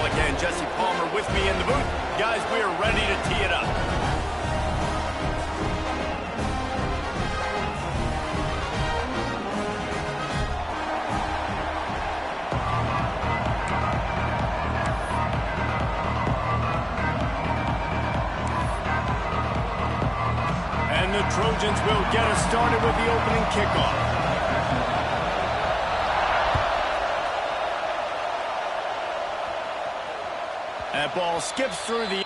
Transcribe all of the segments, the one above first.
again. Jesse Palmer with me in the booth. Guys, we are ready to tee it up. And the Trojans will get us started with the opening kickoff. That ball skips through the...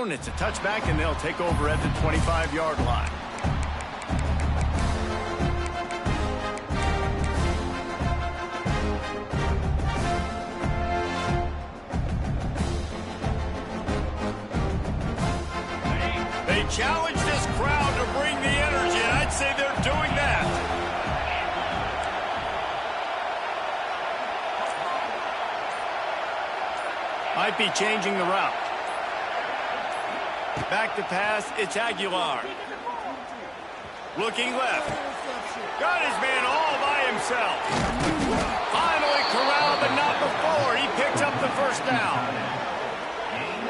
It's a touchback, and they'll take over at the 25-yard line. They challenge this crowd to bring the energy, and I'd say they're doing that. Might be changing the route. Back to pass, it's Aguilar. Looking left. Got his man all by himself. Finally corralled, but not before. He picked up the first down.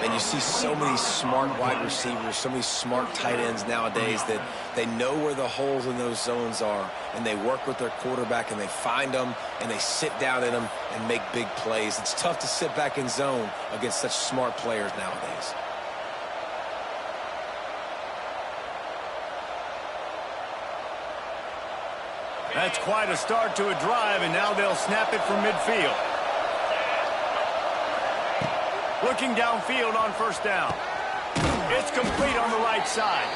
And you see so many smart wide receivers, so many smart tight ends nowadays that they know where the holes in those zones are, and they work with their quarterback, and they find them, and they sit down in them and make big plays. It's tough to sit back in zone against such smart players nowadays. That's quite a start to a drive, and now they'll snap it from midfield. Looking downfield on first down. It's complete on the right side.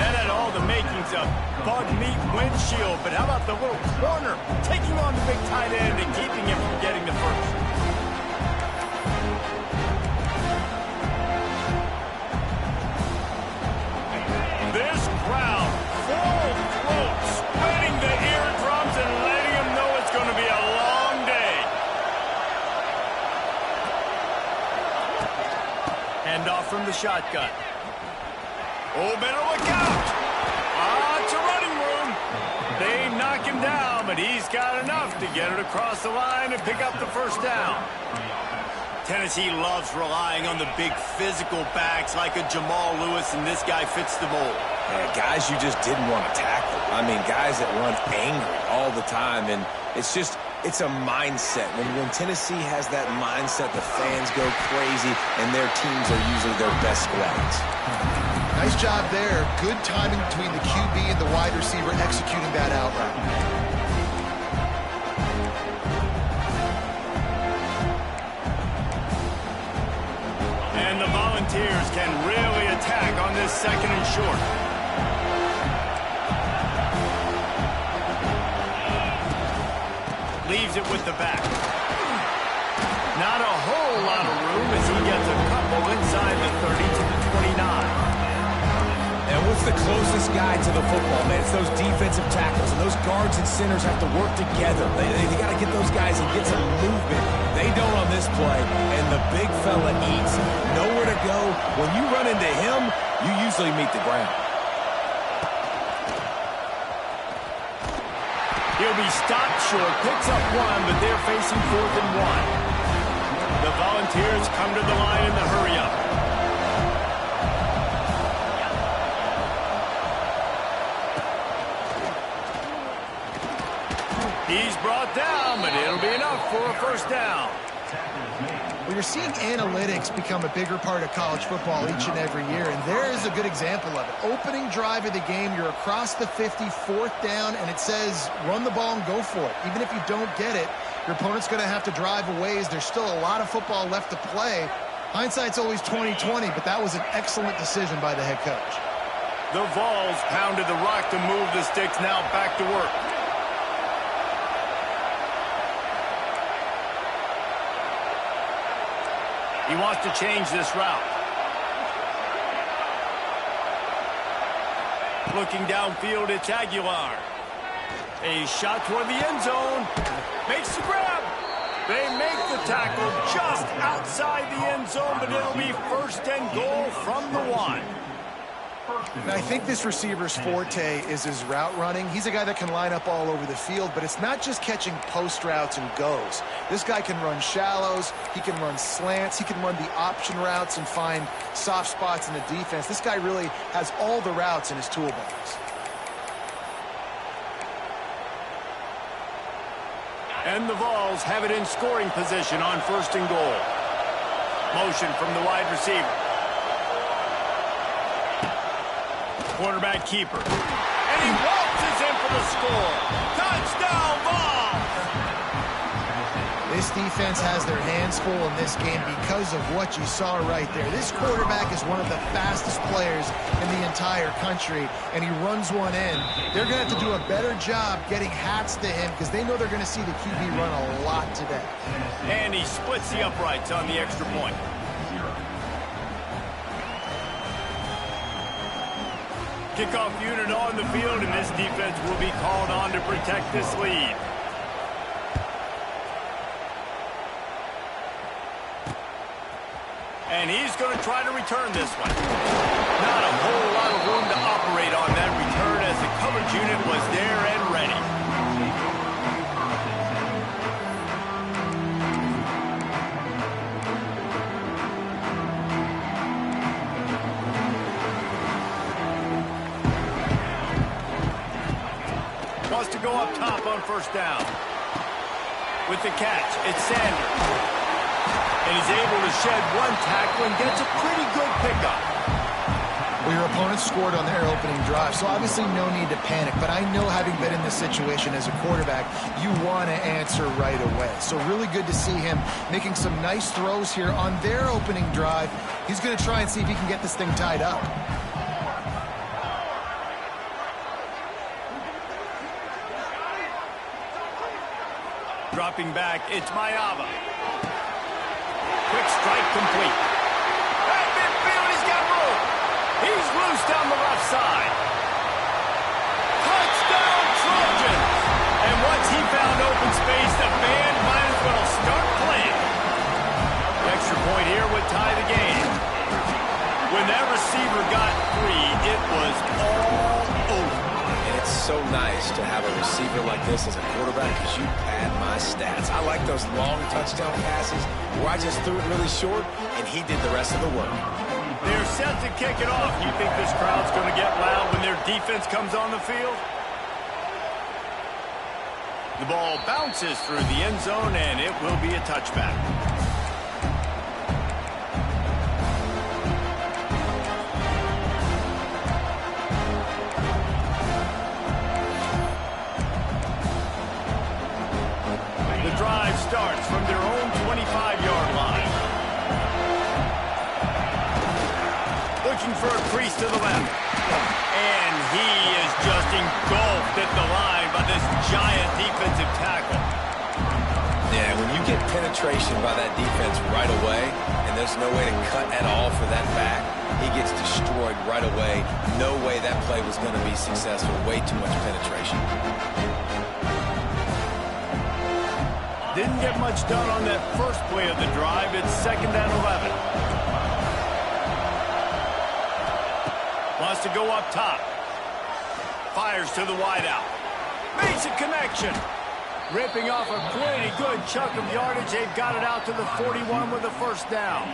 That had all the makings of bug meat windshield, but how about the little corner taking on the big tight end and keeping him from getting the first? This crowd, full throat, spreading the eardrums and letting them know it's going to be a long day. Hand off from the shotgun. Oh, better look out. It's a running room. They knock him down, but he's got enough to get it across the line and pick up the first down. Tennessee loves relying on the big physical backs like a Jamal Lewis, and this guy fits the mold. Yeah, guys you just didn't want to tackle. I mean, guys that run angry all the time, and it's a mindset. When Tennessee has that mindset, the fans go crazy, and their teams are usually their best squads. Nice job there. Good timing between the QB and the wide receiver executing that out route. And the Volunteers can really attack on this second and short. Leaves it with the back. Not a whole lot of room as he gets a couple inside the 30 to the 29. And what's the closest guy to the football, man? It's those defensive tackles, and those guards and centers have to work together. They got to get those guys and get some movement. They don't on this play, and the big fella eats. Nowhere to go. When you run into him, you usually meet the ground. He'll be stopped short, picks up one, but they're facing 4th and 1. The Volunteers come to the line in the hurry-up. He's brought down, but it'll be enough for a first down. Well, you're seeing analytics become a bigger part of college football each and every year, and there is a good example of it. Opening drive of the game, you're across the 50, 4th down, and it says run the ball and go for it. Even if you don't get it, your opponent's going to have to drive a ways. There's still a lot of football left to play. Hindsight's always 20/20, but that was an excellent decision by the head coach. The Vols pounded the rock to move the sticks, now back to work. He wants to change this route. Looking downfield, it's Aguilar. A shot toward the end zone. Makes the grab. They make the tackle just outside the end zone, but it'll be 1st and goal from the 1. And I think this receiver's forte is his route running. He's a guy that can line up all over the field, but it's not just catching post routes and goes. This guy can run shallows, he can run slants, he can run the option routes and find soft spots in the defense. This guy really has all the routes in his toolbox. And the Vols have it in scoring position on 1st and goal. Motion from the wide receiver. Quarterback keeper. And he waltzes in for the score. Touchdown, Vols! This defense has their hands full in this game because of what you saw right there. This quarterback is one of the fastest players in the entire country, and he runs one in. They're going to have to do a better job getting hats to him because they know they're going to see the QB run a lot today. And he splits the uprights on the extra point. Kickoff unit on the field, and this defense will be called on to protect this lead. And he's going to try to return this one. Not a whole lot of room to operate on that return as the coverage unit was there and ready. Wants to go up top on 1st down. With the catch, it's Sanders. And he's able to shed one tackle and gets a pretty good pickup. Well, your opponent scored on their opening drive, so obviously no need to panic. But I know, having been in this situation as a quarterback, you want to answer right away. So really good to see him making some nice throws here on their opening drive. He's going to try and see if he can get this thing tied up. Dropping back, it's Mayava. Quick strike complete. At midfield, he's got room. He's loose down the left side. Touchdown, Trojans! And once he found open space, the band might as well start playing. Extra point here would tie the game. When that receiver got 3, was all over. And it's so nice to have a receiver like this as a quarterback because you pad my stats. I like those long touchdown passes where I just threw it really short and he did the rest of the work. They're set to kick it off. You think this crowd's going to get loud when their defense comes on the field? The ball bounces through the end zone, and it will be a touchback. The drive starts from their own 25-yard line. Looking for a crease to the left. And he is just engulfed at the line by this giant defensive tackle. Yeah, when you get penetration by that defense right away, and there's no way to cut at all for that back, he gets destroyed right away. No way that play was going to be successful. Way too much penetration. Didn't get much done on that first play of the drive. It's 2nd and 11. Wants to go up top. Fires to the wideout. Makes a connection. Ripping off a pretty good chunk of yardage. They've got it out to the 41 with a first down.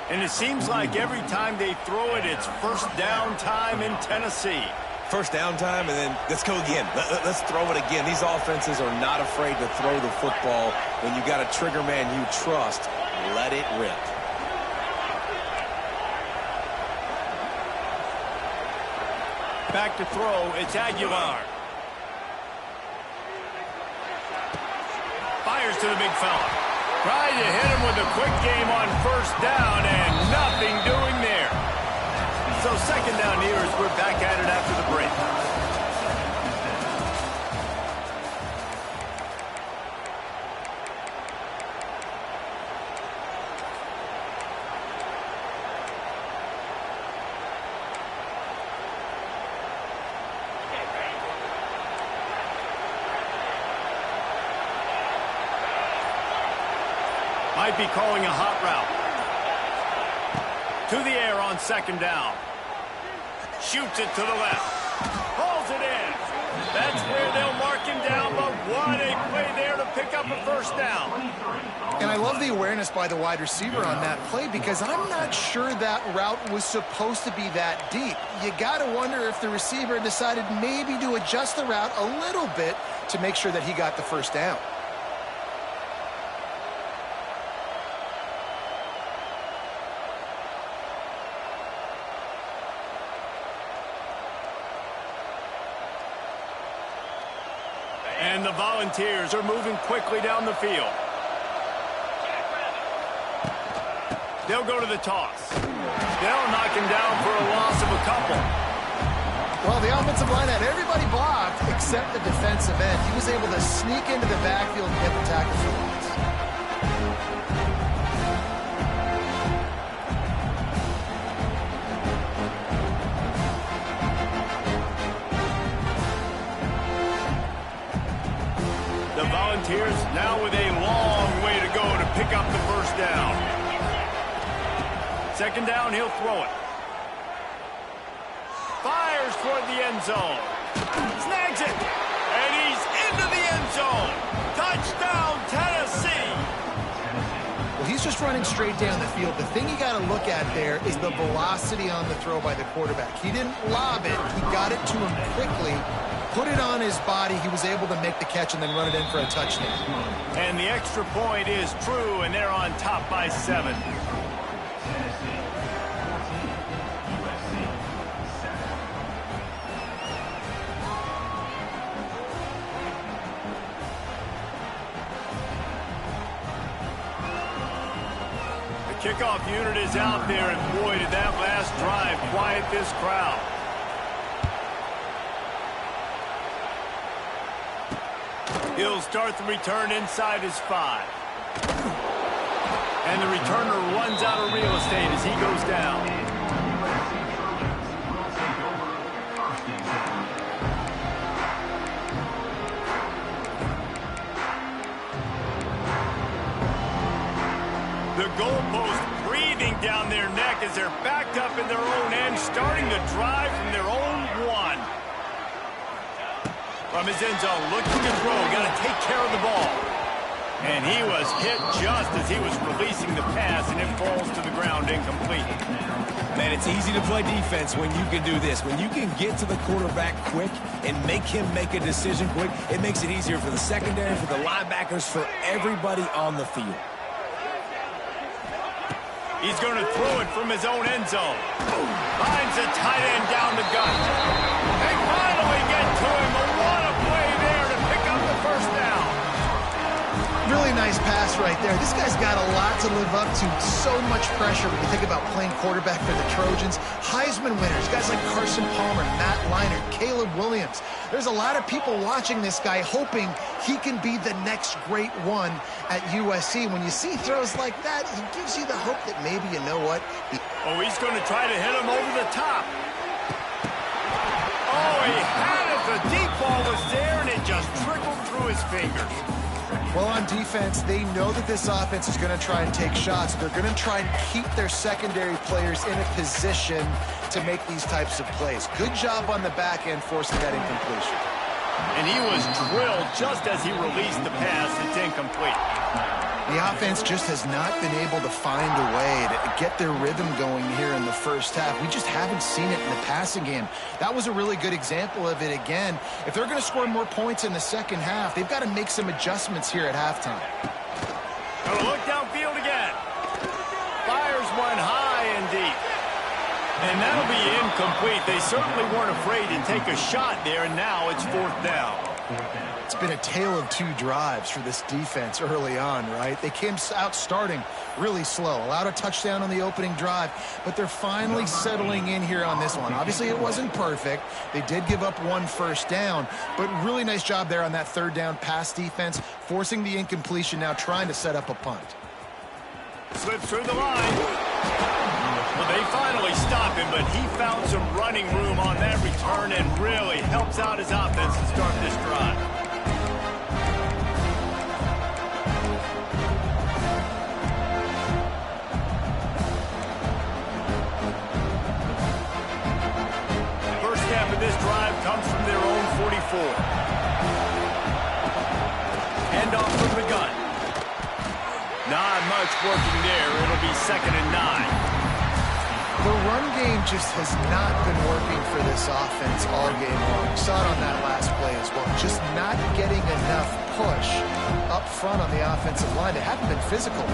And it seems like every time they throw it, it's first down time in Tennessee. First down time, and then let's go again. Let's throw it again. These offenses are not afraid to throw the football. When you got a trigger man you trust, let it rip. Back to throw, it's Aguilar. Fires to the big fella. Trying to hit him with a quick game on first down, and nothing doing there. So 2nd down here as we're back at it after the break. Might be calling a hot route. To the air on 2nd down. Shoots it to the left. Pulls it in. That's where they'll mark him down, but what a play there to pick up a first down. And I love the awareness by the wide receiver on that play because I'm not sure that route was supposed to be that deep. You got to wonder if the receiver decided maybe to adjust the route a little bit to make sure that he got the first down. And the Volunteers are moving quickly down the field. They'll go to the toss. They'll knock him down for a loss of a couple. Well, the offensive line had everybody blocked except the defensive end. He was able to sneak into the backfield and get the tackle for loss. The Volunteers now with a long way to go to pick up the first down. 2nd down, he'll throw it. Fires toward the end zone. Snags it. And he's into the end zone. Touchdown, Tennessee. Well, he's just running straight down the field. The thing you got to look at there is the velocity on the throw by the quarterback. He didn't lob it. He got it to him quickly, put it on his body. He was able to make the catch and then run it in for a touchdown. And the extra point is true, and they're on top by 7. The kickoff unit is out there, and boy, did that last drive quiet this crowd. He'll start the return inside his 5. And the returner runs out of real estate as he goes down. The goalpost breathing down their neck as as they're backed up in their own end, starting to drive from their own one. From his end zone, looking to throw, got to take care of the ball. And he was hit just as he was releasing the pass, and it falls to the ground incomplete. Man, it's easy to play defense when you can do this. When you can get to the quarterback quick and make him make a decision quick, it makes it easier for the secondary, for the linebackers, for everybody on the field. He's going to throw it from his own end zone. Finds a tight end down the gut. They finally get to him. What a play there to pick up the first down. Really nice pass right there. This guy's got a lot to live up to. So much pressure when you think about playing quarterback for the Trojans. Heisman winners, guys like Carson Palmer, Matt Leinart, Caleb Williams. There's a lot of people watching this guy hoping he can be the next great one at USC. When you see throws like that, it gives you the hope that maybe, you know what? Oh, he's going to try to hit him over the top. Oh, he had it. The deep ball was there, and it just trickled through his fingers. Well, on defense, they know that this offense is going to try and take shots. They're going to try and keep their secondary players in a position to make these types of plays. Good job on the back end forcing that incompletion. And he was drilled just as he released the pass. It's incomplete. The offense just has not been able to find a way to get their rhythm going here in the first half. We just haven't seen it in the passing game. That was a really good example of it again. If they're going to score more points in the second half, they've got to make some adjustments here at halftime. Gonna look downfield again. Fires one high and deep. And that'll be incomplete. They certainly weren't afraid to take a shot there, and now it's fourth down. It's been a tale of two drives for this defense early on, right? They came out starting really slow, allowed a touchdown on the opening drive, but they're finally settling in here on this one. Obviously, it wasn't perfect. They did give up one first down, but really nice job there on that third down pass defense, forcing the incompletion, now trying to set up a punt. Slips through the line. Well, they finally stop him, but he found some running room on that return and really helps out his offense to start this drive. First half of this drive comes from their own 44. Hand off from the gun. Not much working there. It'll be 2nd and 9. The run game just has not been working for this offense all game long. We saw it on that last play as well. Just not getting enough push up front on the offensive line. They haven't been physical.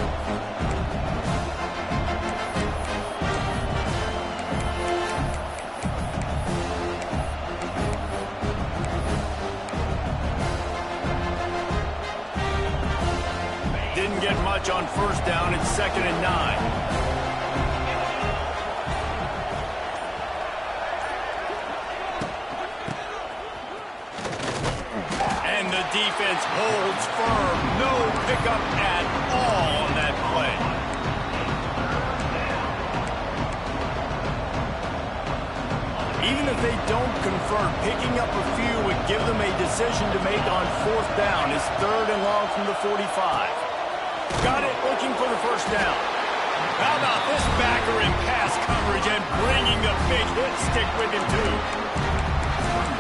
Didn't get much on first down. It's 2nd and 9. And the defense holds firm. No pickup at all on that play. Even if they don't convert, picking up a few would give them a decision to make on fourth down. It's 3rd and long from the 45. Got it, looking for the first down. How about this backer in pass coverage and bringing the big hit stick with him, too?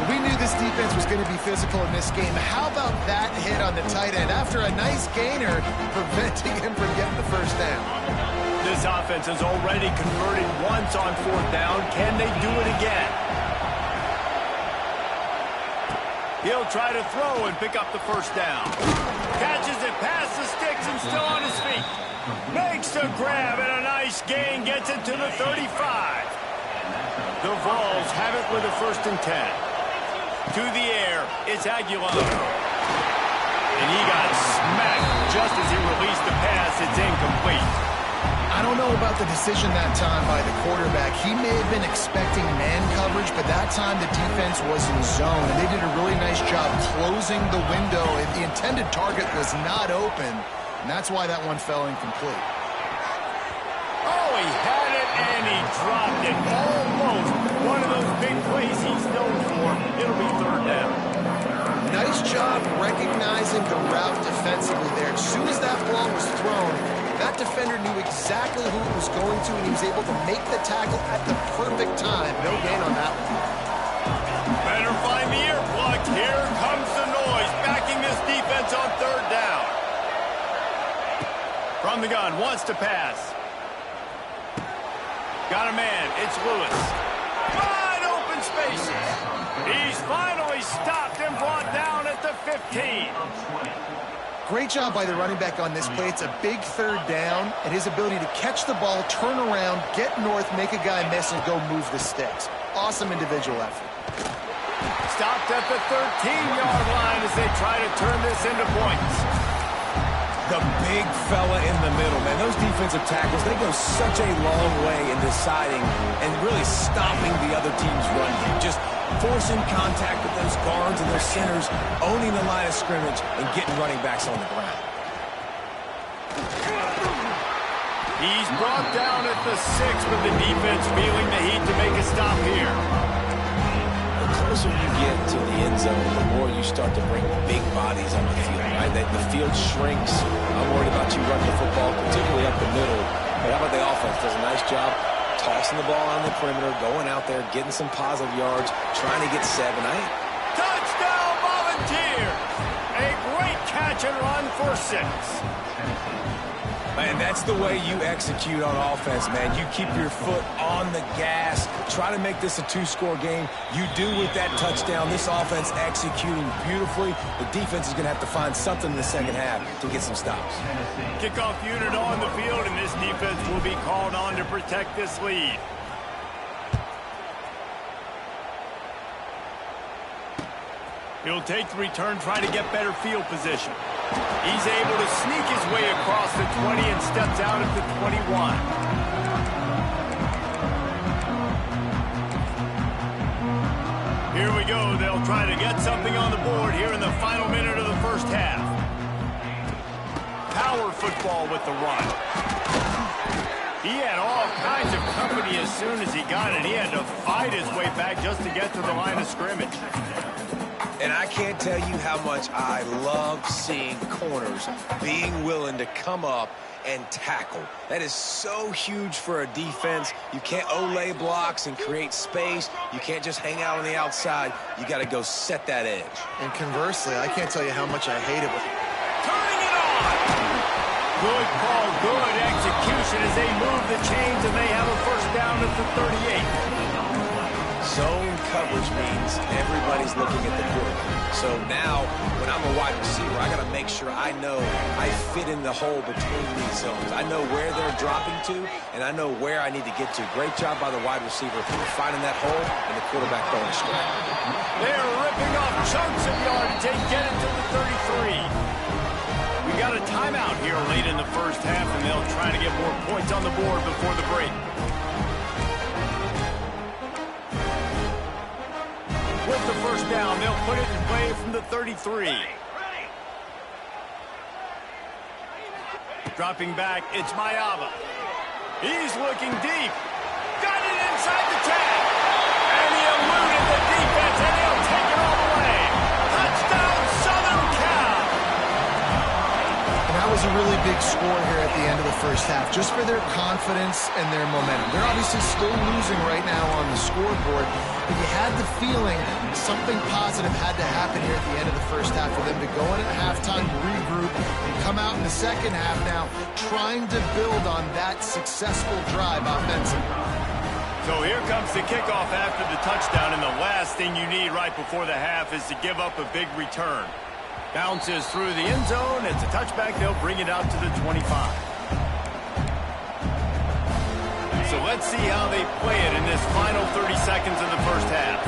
We knew this defense was going to be physical in this game. How about that hit on the tight end after a nice gainer preventing him from getting the first down? This offense has already converted once on fourth down. Can they do it again? He'll try to throw and pick up the first down. Catches it past the sticks and still on his feet. Makes the grab and a nice gain. Gets it to the 35. The Vols have it with a 1st and 10. To the air, it's Aguilar. And he got smacked just as he released the pass. It's incomplete. I don't know about the decision that time by the quarterback. He may have been expecting man coverage, but that time the defense was in zone, and they did a really nice job closing the window. The intended target was not open, and that's why that one fell incomplete. Oh, he had it, and he dropped it. Almost one of those big plays he's known for. It'll be 3rd down. Nice job recognizing the route defensively there. As soon as that ball was thrown, That defender knew exactly who it was going to, and he was able to make the tackle at the perfect time. No gain on that one. Better find the earplug. Here comes the noise, backing this defense on third down. From the gun, wants to pass. Got a man, it's Lewis. Wide open spaces. He's finally stopped and brought down at the 15. Great job by the running back on this play. It's a big third down, and his ability to catch the ball, turn around, get north, make a guy miss, and go move the sticks. Awesome individual effort. Stopped at the 13-yard line as they try to turn this into points. The big fella in the middle, man. Those defensive tackles, they go such a long way in deciding and really stopping the other team's run game. Just forcing contact with those guards and those centers, owning the line of scrimmage, and getting running backs on the ground. He's brought down at the 6, but the defense feeling the heat to make a stop here. The closer you get to the end zone, the more you start to bring big bodies on the field, right? The field shrinks. I'm worried about you running the football, particularly up the middle. But how about the offense? Does a nice job tossing the ball on the perimeter, going out there, getting some positive yards, trying to get 7. Touchdown, Volunteer! A great catch and run for 6. Man, that's the way you execute on offense, man. You keep your foot on the gas. Try to make this a 2-score game. You do with that touchdown. This offense executing beautifully. The defense is going to have to find something in the second half to get some stops. Kickoff unit on the field, and this defense will be called on to protect this lead. He'll take the return, trying to get better field position. He's able to sneak his way across the 20 and steps out at the 21. Here we go. They'll try to get something on the board here in the final minute of the first half. Power football with the run. He had all kinds of company as soon as he got it. He had to fight his way back just to get to the line of scrimmage. And I can't tell you how much I love seeing corners being willing to come up and tackle. That is so huge for a defense. You can't olay blocks and create space. You can't just hang out on the outside. You got to go set that edge. And conversely, I can't tell you how much I hate it with Turning it on! Good call, good execution as they move the chains and they have a first down at the 38. Zone coverage means everybody's looking at the quarterback. So now, when I'm a wide receiver, I got to make sure I know I fit in the hole between these zones. I know where they're dropping to, and I know where I need to get to. Great job by the wide receiver finding that hole and the quarterback throwing a straight. They're ripping off chunks of yardage. They get it to the 33. We got a timeout here late in the first half, and they'll try to get more points on the board before the break. With the first down, they'll put it in play from the 33. Dropping back, it's Mayava. He's looking deep. Got it inside the 10. And he eluded the defense, and he'll take it all the way. Touchdown, Southern Cal. And that was a really big score here at the end of the first half, just for their confidence and their momentum. They're obviously still losing right now on the scoreboard, but you had the feeling something positive had to happen here at the end of the first half for them to go in at halftime, regroup, and come out in the second half now trying to build on that successful drive offensively. So here comes the kickoff after the touchdown, and the last thing you need right before the half is to give up a big return. Bounces through the end zone. It's a touchback. They'll bring it out to the 25. So let's see how they play it in this final 30 seconds of the first half.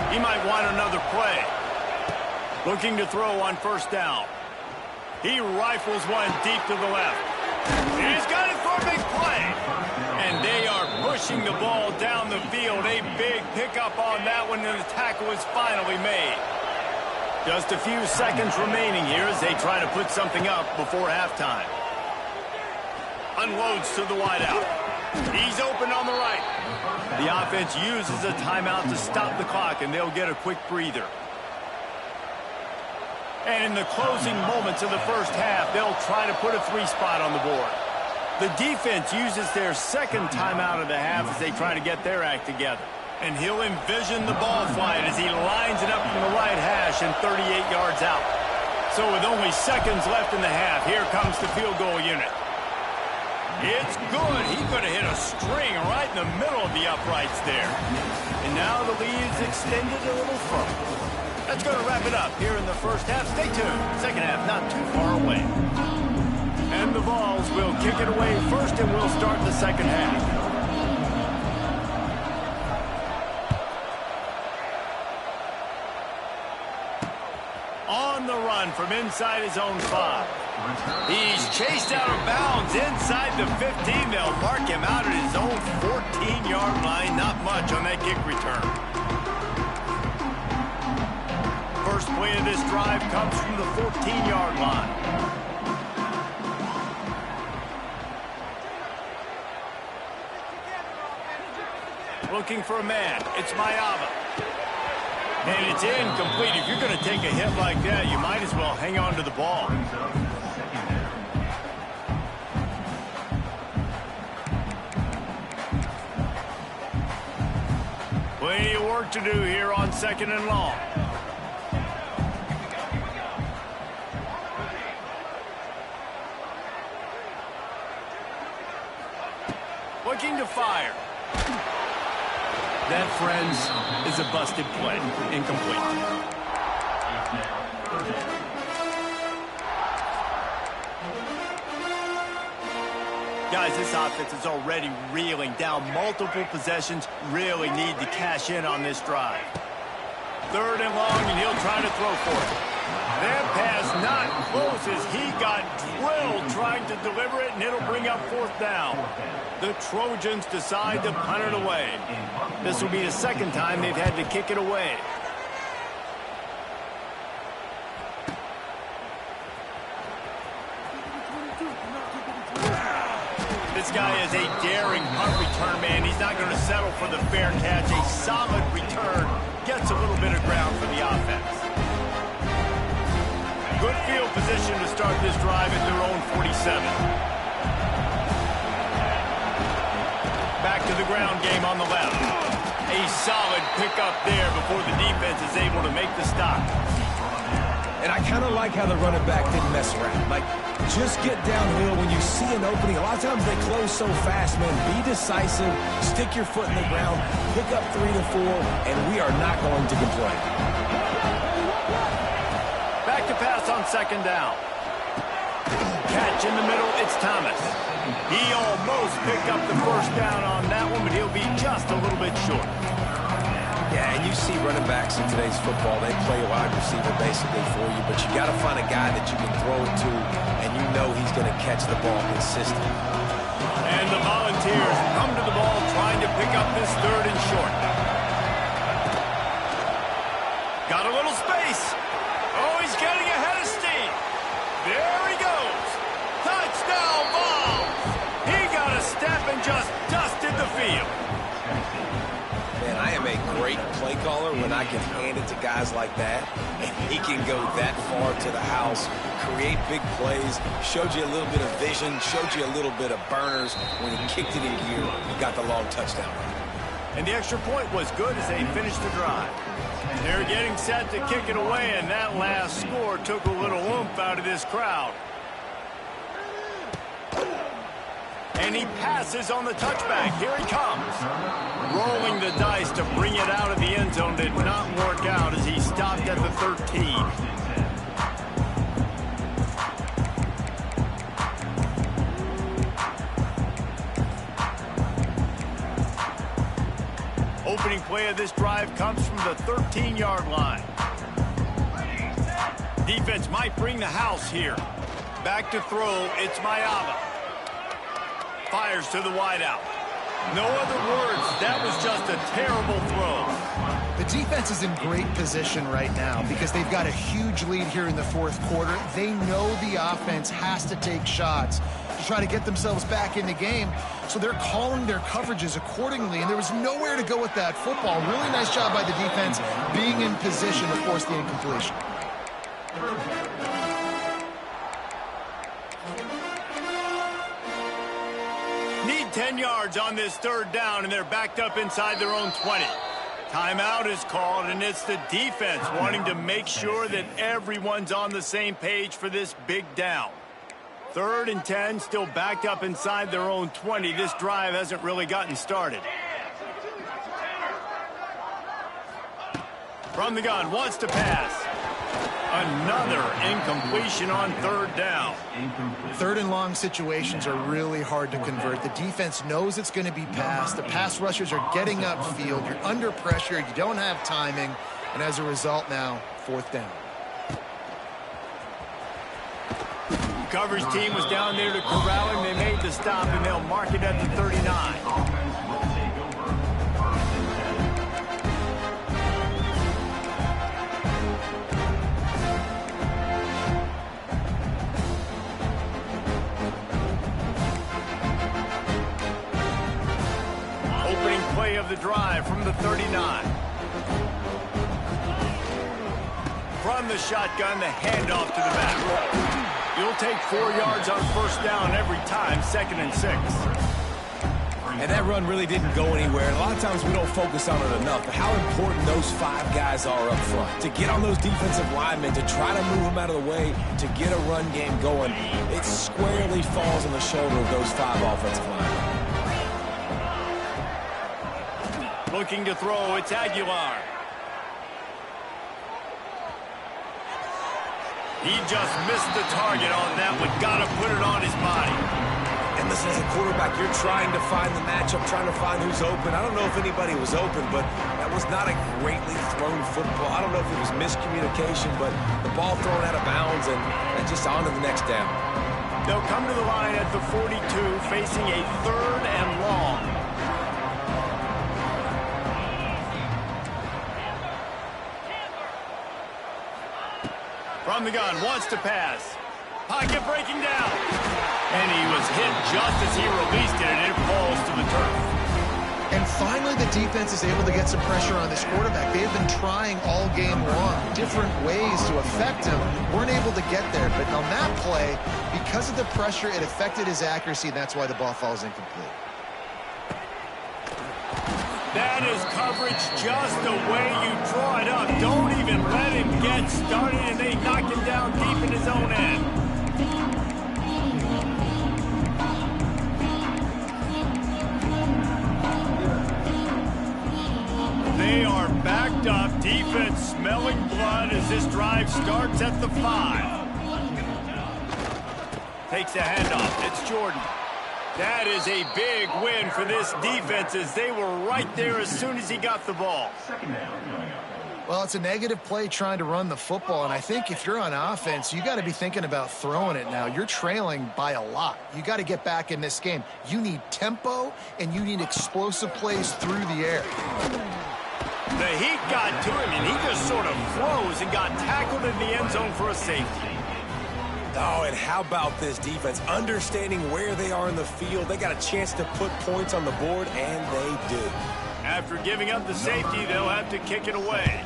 He might want another play. Looking to throw on first down. He rifles one deep to the left. He's got it for a big play. And they are pushing the ball down the field. A big pickup on that one, and the tackle is finally made. Just a few seconds remaining here as they try to put something up before halftime. Unloads to the wideout. He's open on the right. The offense uses a timeout to stop the clock, and they'll get a quick breather. And in the closing moments of the first half, they'll try to put a 3-spot on the board. The defense uses their second timeout of the half as they try to get their act together. And he'll envision the ball flight as he lines it up from the right hash and 38 yards out. So with only seconds left in the half, here comes the field goal unit. It's good. He could have hit a string right in the middle of the uprights there. And now the lead's extended a little further. That's going to wrap it up here in the first half. Stay tuned. Second half not too far away. And the Vols will kick it away first, and we'll start the second half. On the run from inside his own 5. He's chased out of bounds inside the 15. They'll mark him out at his own 14-yard line. Not much on that kick return. First play of this drive comes from the 14-yard line. Looking for a man. It's Mayava. And it's incomplete. If you're going to take a hit like that, you might as well hang on to the ball. Plenty of work to do here on second and long. Looking to fire. That, friends, is a busted play. Incomplete. Guys, this offense is already reeling down multiple possessions. Really need to cash in on this drive. Third and long, and he'll try to throw for it. That pass not close as he got drilled trying to deliver it, and it'll bring up fourth down. The Trojans decide to punt it away. This will be the second time they've had to kick it away. This guy is a daring punt return man. He's not going to settle for the fair catch. A solid return gets a little bit of ground for the offense. Good field position to start this drive at their own 47. Back to the ground game on the left. A solid pickup there before the defense is able to make the stop. And I kind of like how the running back didn't mess around. Like, just get downhill when you see an opening. A lot of times they close so fast, man. Be decisive, stick your foot in the ground, pick up 3 to 4, and we are not going to complain. Back to pass on second down. Catch in the middle, it's Thomas. He almost picked up the first down on that one, but he'll be just a little bit short. Yeah, and you see running backs in today's football, they play a wide receiver basically for you, but you got to find a guy that you can throw it to, and you know he's going to catch the ball consistently. And the Volunteers come to the ball trying to pick up this third and short. Got a little space. Oh, he's getting ahead of steam. There he goes. Touchdown, Vols. He got a step and just dusted the field. Man, I am a great play caller when I can hand it to guys like that, and he can go that far to the house, create big plays, showed you a little bit of vision, showed you a little bit of burners. When he kicked it in gear, he got the long touchdown. And the extra point was good as they finished the drive. They're getting set to kick it away, and that last score took a little oomph out of this crowd. And he passes on the touchback. Here he comes. Rolling the dice to bring it out of the end zone did not work out as he stopped at the 13. Opening play of this drive comes from the 13-yard line. Defense might bring the house here. Back to throw, it's Mayava. Fires to the wideout. No other words, that was just a terrible throw. The defense is in great position right now because they've got a huge lead here in the fourth quarter. They know the offense has to take shots to try to get themselves back in the game, so they're calling their coverages accordingly, and there was nowhere to go with that football. Really nice job by the defense being in position to force the incompletion. Need 10 yards on this third down, and they're backed up inside their own 20. Timeout is called, and it's the defense wanting to make sure that everyone's on the same page for this big down. 3rd and 10, still backed up inside their own 20. This drive hasn't really gotten started. From the gun, wants to pass. Another incompletion on 3rd down. 3rd and long situations are really hard to convert. The defense knows it's going to be passed. The pass rushers are getting upfield. You're under pressure. You don't have timing. And as a result now, 4th down. Coverage team was down there to corral him. They made the stop, and they'll mark it at the 39. Opening play of the drive from the 39. From the shotgun, the handoff to the back. You'll take 4 yards on 1st down every time, 2nd and 6. And that run really didn't go anywhere. And a lot of times we don't focus on it enough, but how important those 5 guys are up front. To get on those defensive linemen, to try to move them out of the way, to get a run game going, it squarely falls on the shoulder of those 5 offensive linemen. Looking to throw, it's Aguilar. He just missed the target on that one. Got to put it on his body. And listen, as a quarterback, you're trying to find the matchup, trying to find who's open. I don't know if anybody was open, but that was not a greatly thrown football. I don't know if it was miscommunication, but the ball thrown out of bounds and just on to the next down. They'll come to the line at the 42, facing a 3rd and long. From the gun, wants to pass. Pocket breaking down. And he was hit just as he released it, and it falls to the turf. And finally, the defense is able to get some pressure on this quarterback. They've been trying all game long, different ways to affect him. Weren't able to get there. But on that play, because of the pressure, it affected his accuracy, and that's why the ball falls incomplete. That is coverage just the way you draw it up. Don't even let him get started, and they knock him down deep in his own end. They are backed up. Defense smelling blood as this drive starts at the 5. Takes a handoff. It's Jordan. That is a big win for this defense as they were right there as soon as he got the ball. Well, it's a negative play trying to run the football, and I think if you're on offense, you got to be thinking about throwing it now. You're trailing by a lot. You got to get back in this game. You need tempo, and you need explosive plays through the air. The heat got to him, and he just sort of froze and got tackled in the end zone for a safety. Oh, and how about this defense? Understanding where they are in the field. They got a chance to put points on the board, and they do. After giving up the safety, they'll have to kick it away.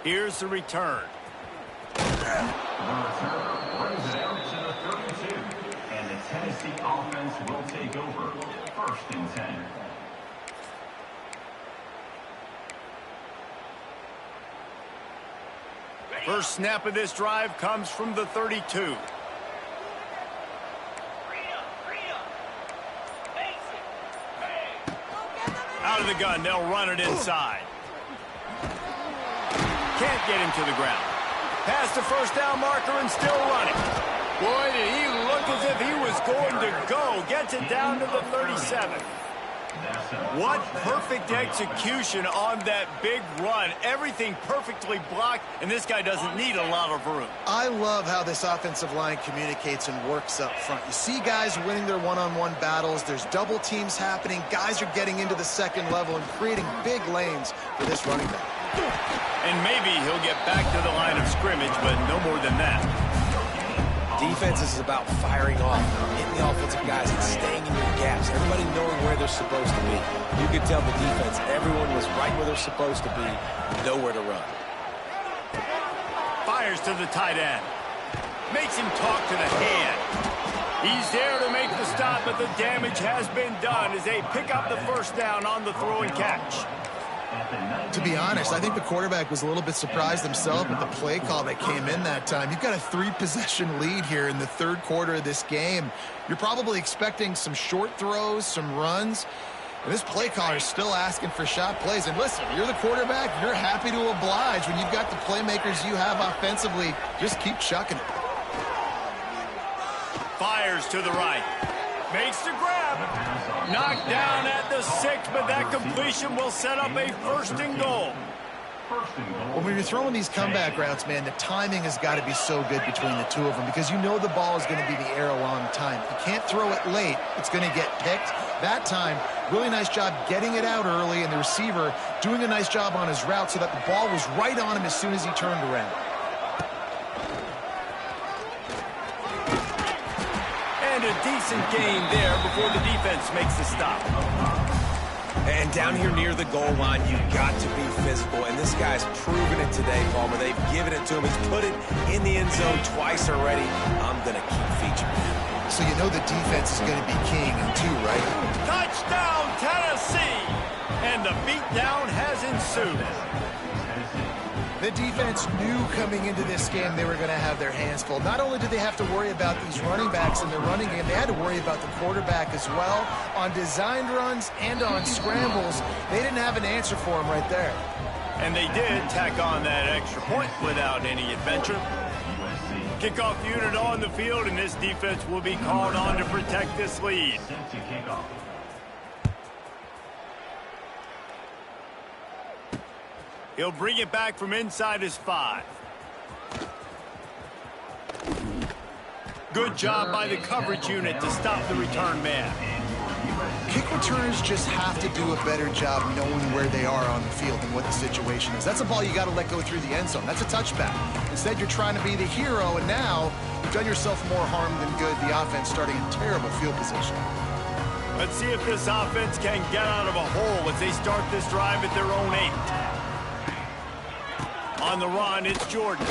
Here's the return. The return brings it out to the 32. And the Tennessee offense will take over. 1st and 10. First snap of this drive comes from the 32. Out of the gun, they'll run it inside. Can't get him to the ground. Past the 1st down marker and still running. Boy, did he look as if he was going to go. Gets it down to the 37. What perfect execution on that big run. Everything perfectly blocked, and this guy doesn't need a lot of room. I love how this offensive line communicates and works up front. You see guys winning their one-on-one battles. There's double teams happening. Guys are getting into the 2nd level and creating big lanes for this running back. And maybe he'll get back to the line of scrimmage, but no more than that. Defense is about firing off, hitting the offensive guys, and staying in your gaps. Everybody knowing where they're supposed to be. You could tell the defense, everyone was right where they're supposed to be, nowhere to run. Fires to the tight end. Makes him talk to the hand. He's there to make the stop, but the damage has been done as they pick up the first down on the throw and catch. To be honest, I think the quarterback was a little bit surprised himself with the play call that came in that time. You've got a 3-possession lead here in the third quarter of this game. You're probably expecting some short throws, some runs. And this play caller is still asking for shot plays. And listen, you're the quarterback. You're happy to oblige when you've got the playmakers you have offensively. Just keep chucking it. Fires to the right. Makes the grab. Knocked down at the 6, but that completion will set up a first and goal. Well, when you're throwing these comeback routes, man, the timing has got to be so good between the two of them because you know the ball is going to be in the air a long time. You can't throw it late. It's going to get picked. That time, really nice job getting it out early, and the receiver doing a nice job on his route so that the ball was right on him as soon as he turned around. And a decent gain there before the defense makes the stop. And down here near the goal line, you've got to be physical. And this guy's proven it today, Palmer. They've given it to him. He's put it in the end zone twice already. I'm going to keep featuring him. So you know the defense is going to be king in 2, right? Touchdown, Tennessee! And the beatdown has ensued. The defense knew coming into this game they were going to have their hands full. Not only did they have to worry about these running backs in their running game, they had to worry about the quarterback as well. On designed runs and on scrambles, they didn't have an answer for him right there. And they did tack on that extra point without any adventure. Kickoff unit on the field, and this defense will be called on to protect this lead. He'll bring it back from inside his 5. Good job by the coverage unit to stop the return man. Kick returners just have to do a better job knowing where they are on the field and what the situation is. That's a ball you got to let go through the end zone. That's a touchback. Instead, you're trying to be the hero, and now you've done yourself more harm than good. The offense starting in terrible field position. Let's see if this offense can get out of a hole as they start this drive at their own 8. On the run, it's Jordan.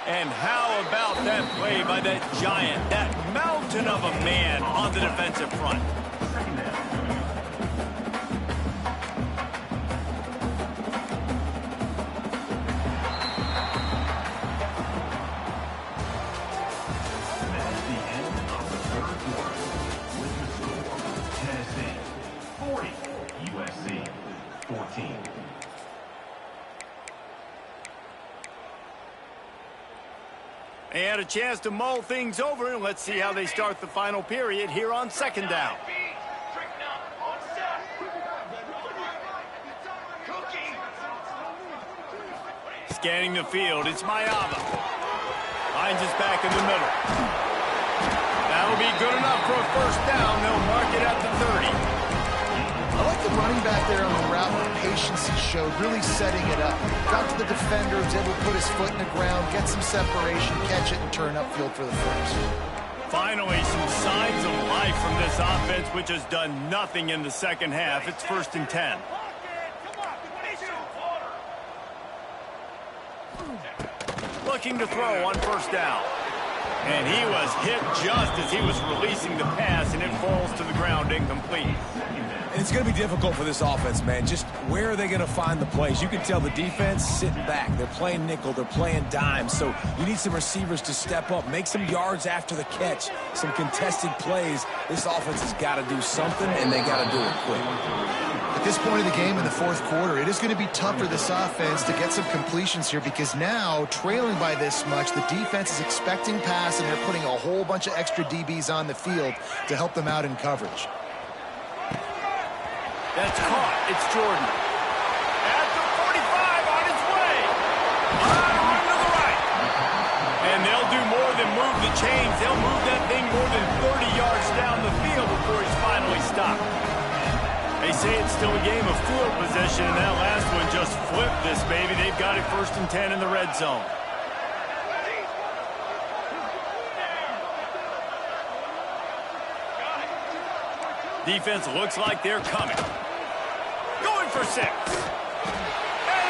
And how about that play by that giant, that mountain of a man on the defensive front? That's the end of the third quarter with the score, Tennessee 40, USC 14. They had a chance to mull things over, and let's see how they start the final period here on second down. Scanning the field, it's Mayava. Finds his back in the middle. That'll be good enough for a first down. They'll mark it at the 30. I like the running back there on the route, the patience he showed, really setting it up. Got to the defender, was able to put his foot in the ground, get some separation, catch it, and turn upfield for the first. Finally, some signs of life from this offense, which has done nothing in the second half. It's 1st and 10. Looking to throw on first down. And he was hit just as he was releasing the pass, and it falls to the ground incomplete. And it's going to be difficult for this offense, man. Just where are they going to find the plays? You can tell the defense sitting back. They're playing nickel. They're playing dime. So you need some receivers to step up, make some yards after the catch, some contested plays. This offense has got to do something, and they got to do it quick. At this point of the game in the fourth quarter, it is going to be tough for this offense to get some completions here because now, trailing by this much, the defense is expecting pass, and they're putting a whole bunch of extra DBs on the field to help them out in coverage. That's caught. It's Jordan. At the 45 on its way. On to the right. And they'll do more than move the chains. They'll move that thing more than 30 yards down the field before he's finally stopped. They say it's still a game of field position, and that last one just flipped this baby. They've got it 1st and 10 in the red zone. Defense looks like they're coming. Going for 6. And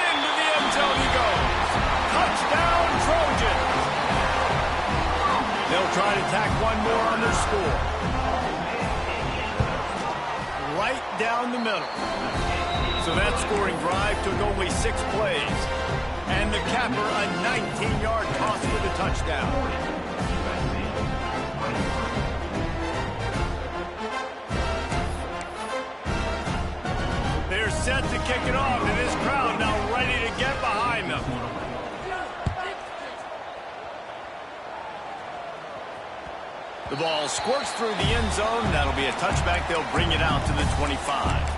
into the end zone he goes. Touchdown, Trojans. They'll try to tack one more on their score. Right down the middle. So that scoring drive took only 6 plays. And the capper, a 19-yard toss for the touchdown. They're set to kick it off, and this crowd now ready to get behind them. The ball squirts through the end zone. That'll be a touchback. They'll bring it out to the 25.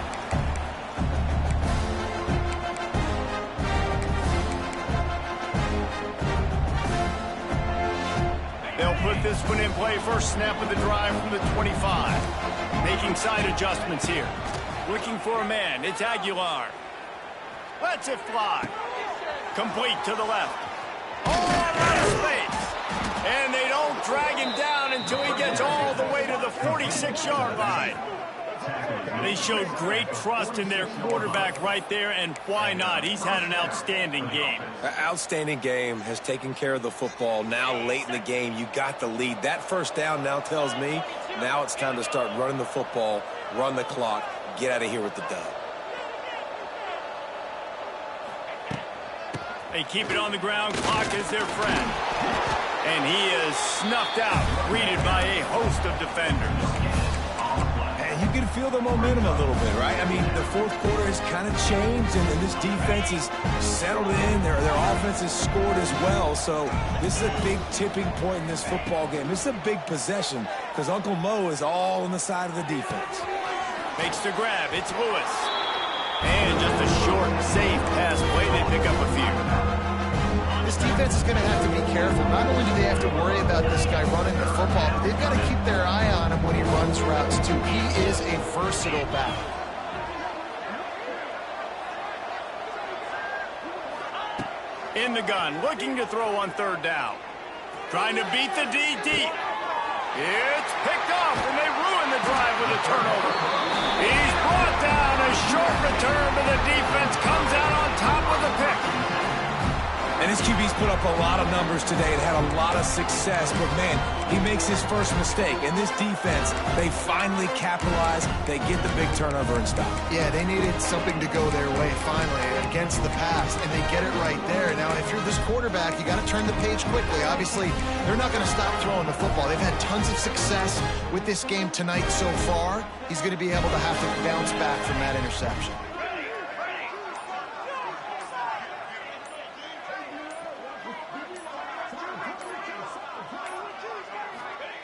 They'll put this one in play. First snap of the drive from the 25. Making side adjustments here. Looking for a man. It's Aguilar. Lets it fly. Complete to the left. All out of space. And they don't drag him down until he gets all the way to the 46-yard line. They showed great trust in their quarterback right there, and why not? He's had an outstanding game. An outstanding game, has taken care of the football. Now late in the game, you got the lead. That first down now tells me now it's time to start running the football, run the clock, get out of here with the dub. They keep it on the ground. Clock is their friend. And he is snuffed out, greeted by a host of defenders. And you can feel the momentum a little bit, right? I mean, the fourth quarter has kind of changed, and this defense is settled in. Their offense has scored as well. So this is a big tipping point in this football game. This is a big possession because Uncle Mo is all on the side of the defense. Makes the grab. It's Lewis. And just a short, safe pass play. They pick up a few. This defense is going to have to be careful. Not only do they have to worry about this guy running the football, but they've got to keep their eye on him when he runs routes, too. He is a versatile back. In the gun, looking to throw on third down. Trying to beat the D deep. It's picked off, and they ruin the drive with a turnover. He's brought down. A short return, but the defense comes out on top with a pick. And his QB's put up a lot of numbers today and had a lot of success. But, man, he makes his first mistake. And this defense, they finally capitalize. They get the big turnover and stop. Yeah, they needed something to go their way finally against the pass, and they get it right there. Now, if you're this quarterback, you got to turn the page quickly. Obviously, they're not going to stop throwing the football. They've had tons of success with this game tonight so far. He's going to be able to have to bounce back from that interception.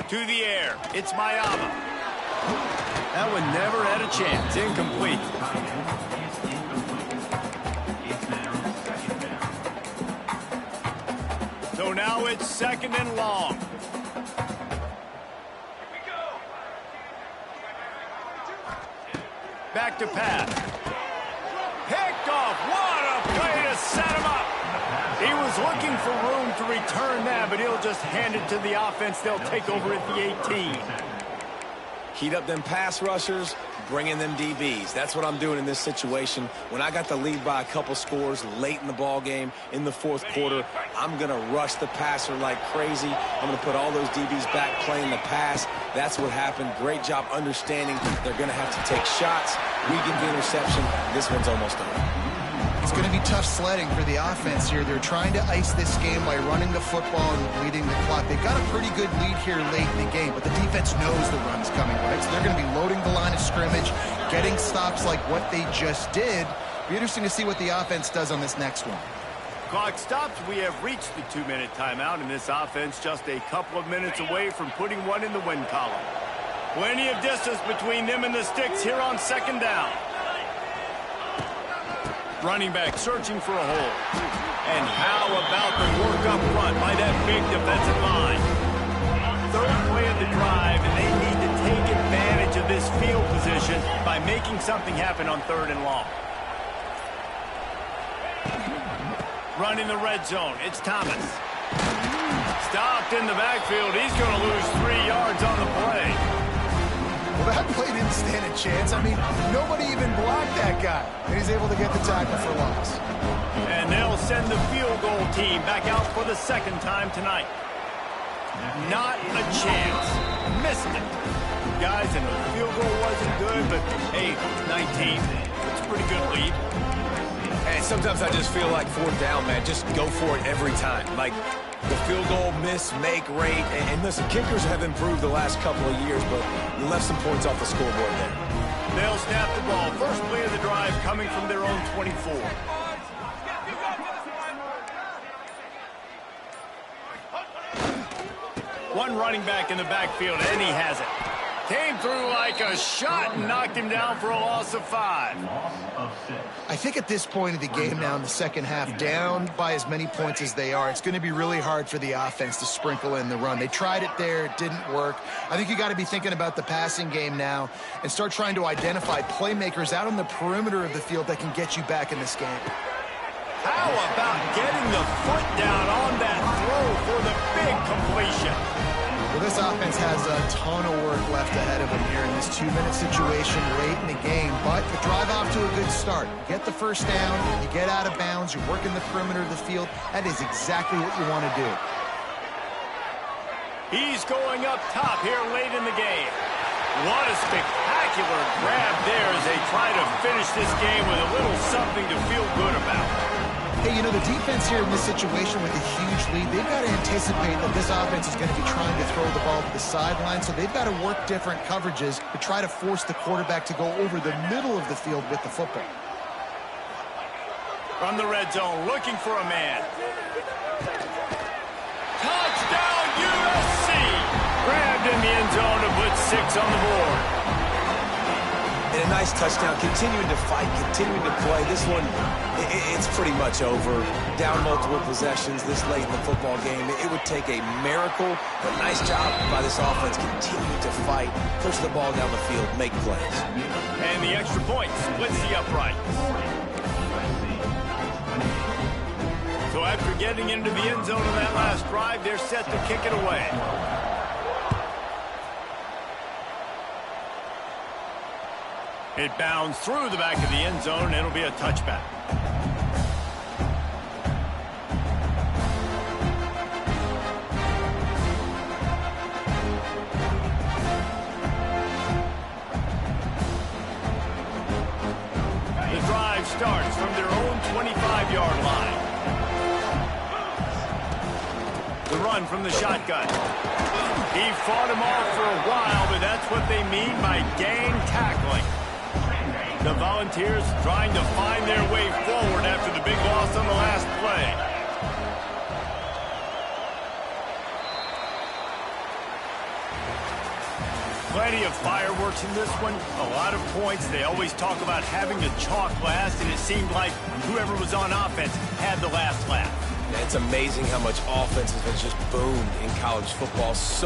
To the air. It's Mayama. That one never had a chance. Incomplete. So now it's second and long. Back to pass. Picked off. What a play to set him up. He was looking for room to return that, but he'll just hand it to the offense. They'll take over at the 18. Heat up them pass rushers, bring in them DBs. That's what I'm doing in this situation. When I got the lead by a couple scores late in the ball game, in the fourth quarter, I'm going to rush the passer like crazy. I'm going to put all those DBs back playing the pass. That's what happened. Great job understanding they're going to have to take shots. We get the interception. This one's almost over. It's going to be tough sledding for the offense here. They're trying to ice this game by running the football and leading the clock. They've got a pretty good lead here late in the game, but the defense knows the run's coming, right? So they're going to be loading the line of scrimmage, getting stops like what they just did. Be interesting to see what the offense does on this next one. Clock stops. We have reached the 2-minute timeout, and this offense just a couple of minutes away from putting one in the win column. Plenty of distance between them and the sticks here on second down. Running back searching for a hole. And how about the work up front by that big defensive line? Third play of the drive, and they need to take advantage of this field position by making something happen on third and long. Running the red zone. It's Thomas. Stopped in the backfield. He's going to lose 3 yards on the play. Well, that play didn't stand a chance. I mean, nobody even blocked that guy, and he's able to get the tackle for loss. And they'll send the field goal team back out for the second time tonight. Not a chance. Missed it. Guys, and the field goal wasn't good, but hey, 19. It's a pretty good lead. And sometimes I just feel like fourth down, man, just go for it every time. Like the field goal miss-make rate. And listen, kickers have improved the last couple of years, but you left some points off the scoreboard there. They'll snap the ball. First play of the drive coming from their own 24. One running back in the backfield, and he has it. Came through like a shot and knocked him down for a loss of 5. I think at this point of the game now in the second half, down by as many points as they are, it's going to be really hard for the offense to sprinkle in the run. They tried it there. It didn't work. I think you got to be thinking about the passing game now and start trying to identify playmakers out on the perimeter of the field that can get you back in this game. How about getting the foot down on that throw for the big completion? Well, this offense has a ton of work left ahead of them here in this 2-minute situation late in the game, but the drive off to a good start. You get the first down, you get out of bounds, you're working the perimeter of the field. That is exactly what you want to do. He's going up top here late in the game. What a spectacular grab there as they try to finish this game with a little something to feel good about. Hey, you know, the defense here in this situation with a huge lead, they've got to anticipate that this offense is going to be trying to throw the ball to the sideline, so they've got to work different coverages to try to force the quarterback to go over the middle of the field with the football. From the red zone, looking for a man. Touchdown, USC! Grabbed in the end zone to put 6 on the board. And a nice touchdown, continuing to fight, continuing to play. This one, it's pretty much over. Down multiple possessions this late in the football game. It would take a miracle, but nice job by this offense continuing to fight, push the ball down the field, make plays. And the extra point splits the upright. So after getting into the end zone in that last drive, they're set to kick it away. It bounds through the back of the end zone, and it'll be a touchback. The drive starts from their own 25-yard line. The run from the shotgun. He fought him off for a while, but that's what they mean by gang tackling. The Volunteers trying to find their way forward after the big loss on the last play. Plenty of fireworks in this one. A lot of points. They always talk about having to chalk last, and it seemed like whoever was on offense had the last laugh. It's amazing how much offense has just boomed in college football. So